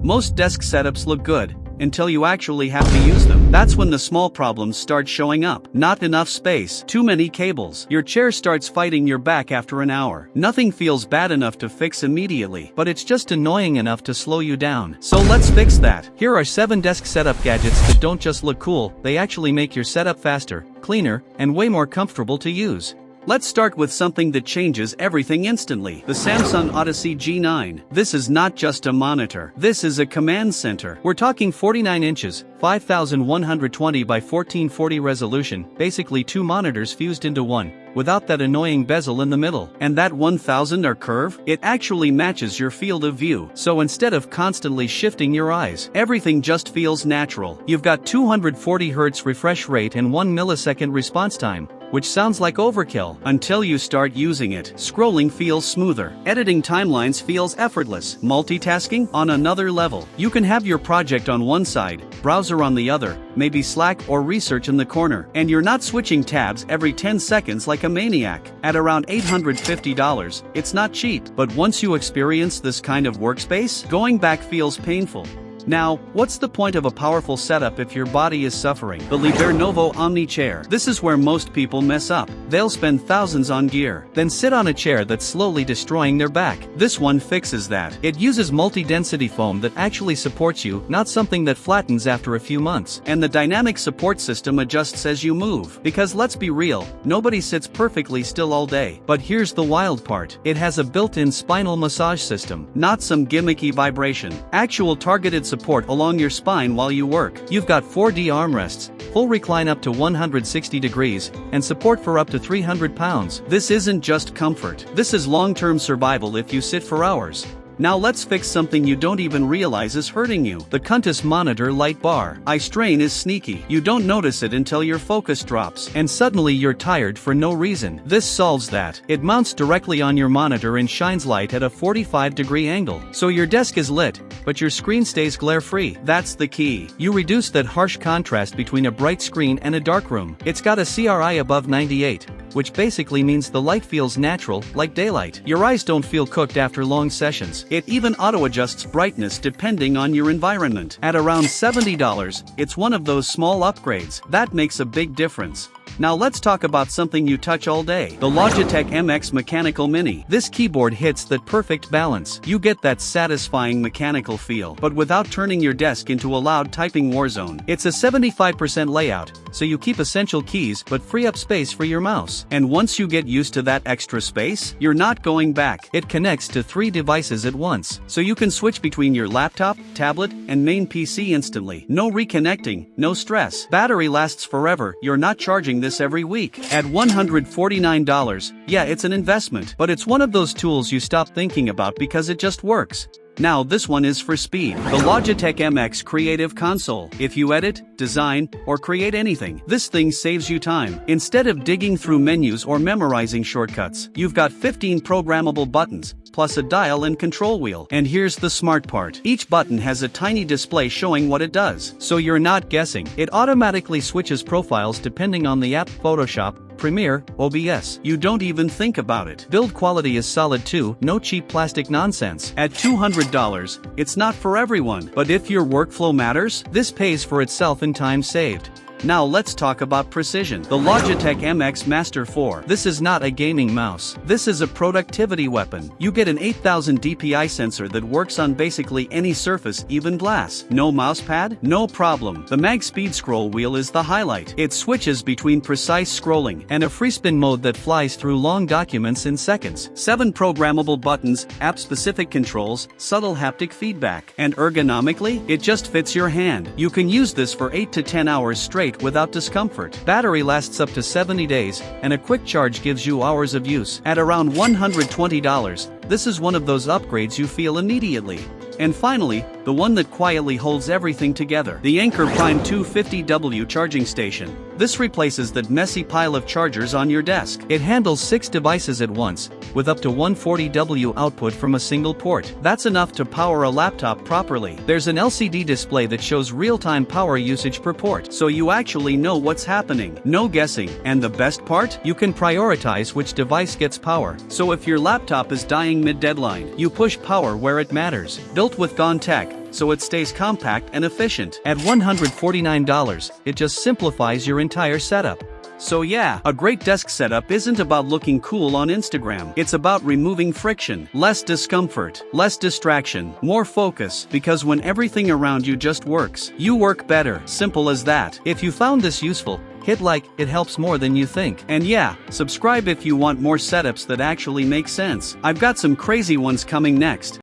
Most desk setups look good, until you actually have to use them. That's when the small problems start showing up. Not enough space, too many cables. Your chair starts fighting your back after an hour. Nothing feels bad enough to fix immediately, but it's just annoying enough to slow you down. So let's fix that. Here are 7 desk setup gadgets that don't just look cool, they actually make your setup faster, cleaner, and way more comfortable to use. Let's start with something that changes everything instantly. The Samsung Odyssey G9. This is not just a monitor. This is a command center. We're talking 49 inches, 5120 by 1440 resolution, basically 2 monitors fused into one, without that annoying bezel in the middle. And that 1000 curve? It actually matches your field of view. So instead of constantly shifting your eyes, everything just feels natural. You've got 240 Hz refresh rate and 1 millisecond response time, which sounds like overkill until you start using it. Scrolling feels smoother. Editing timelines feels effortless. Multitasking on another level. You can have your project on one side, browser on the other, maybe Slack or research in the corner, and you're not switching tabs every 10 seconds like a maniac. At around $850, it's not cheap, but once you experience this kind of workspace, going back feels painful. Now, what's the point of a powerful setup if your body is suffering? The Leair Novo Omni chair. This is where most people mess up. They'll spend thousands on gear, then sit on a chair that's slowly destroying their back. This one fixes that. It uses multi-density foam that actually supports you, not something that flattens after a few months. And the dynamic support system adjusts as you move. Because let's be real, nobody sits perfectly still all day. But here's the wild part. It has a built-in spinal massage system, not some gimmicky vibration. Actual targeted support along your spine while you work. You've got 4D armrests, full recline up to 160 degrees, and support for up to 300 pounds. This isn't just comfort. This is long-term survival if you sit for hours. Now let's fix something you don't even realize is hurting you. The Quntis monitor light bar. Eye strain is sneaky. You don't notice it until your focus drops, and suddenly you're tired for no reason. This solves that. It mounts directly on your monitor and shines light at a 45-degree angle. So your desk is lit, but your screen stays glare-free. That's the key. You reduce that harsh contrast between a bright screen and a dark room. It's got a CRI above 98. Which basically means the light feels natural, like daylight. Your eyes don't feel cooked after long sessions. It even auto-adjusts brightness depending on your environment. At around $70, it's one of those small upgrades. That makes a big difference. Now let's talk about something you touch all day. The Logitech MX Mechanical Mini. This keyboard hits that perfect balance. You get that satisfying mechanical feel, but without turning your desk into a loud typing war zone. It's a 75% layout, so you keep essential keys but free up space for your mouse. And once you get used to that extra space, you're not going back. It connects to 3 devices at once, so you can switch between your laptop, tablet, and main PC instantly. No reconnecting, no stress. Battery lasts forever. You're not charging this every week. At $149, yeah, it's an investment, but it's one of those tools you stop thinking about because it just works. Now this one is for speed. The Logitech MX Creative Console. If you edit, design, or create anything, this thing saves you time. Instead of digging through menus or memorizing shortcuts, you've got 15 programmable buttons, plus a dial and control wheel. And here's the smart part. Each button has a tiny display showing what it does, so you're not guessing. It automatically switches profiles depending on the app. Photoshop, Premiere, OBS. You don't even think about it. Build quality is solid too, no cheap plastic nonsense. At $200, it's not for everyone, but if your workflow matters, this pays for itself in time saved. Now let's talk about precision. The Logitech MX Master 4. This is not a gaming mouse. This is a productivity weapon. You get an 8000 DPI sensor that works on basically any surface, even glass. No mousepad? No problem. The Mag Speed Scroll wheel is the highlight. It switches between precise scrolling and a free spin mode that flies through long documents in seconds. 7 programmable buttons, app-specific controls, subtle haptic feedback. And ergonomically, it just fits your hand. You can use this for 8 to 10 hours straight without discomfort. Battery lasts up to 70 days, and a quick charge gives you hours of use. At around $120, this is one of those upgrades you feel immediately. And finally, the one that quietly holds everything together. The Anker Prime 250W charging station. This replaces that messy pile of chargers on your desk. It handles 6 devices at once, with up to 140W output from a single port. That's enough to power a laptop properly. There's an LCD display that shows real-time power usage per port, so you actually know what's happening. No guessing. And the best part? You can prioritize which device gets power. So if your laptop is dying mid-deadline, you push power where it matters. Built with Gone Tech, so it stays compact and efficient. At $149, it just simplifies your entire setup. So yeah, a great desk setup isn't about looking cool on Instagram. It's about removing friction, less discomfort, less distraction, more focus, because when everything around you just works, you work better. Simple as that. If you found this useful, hit like, it helps more than you think. And yeah, subscribe if you want more setups that actually make sense. I've got some crazy ones coming next.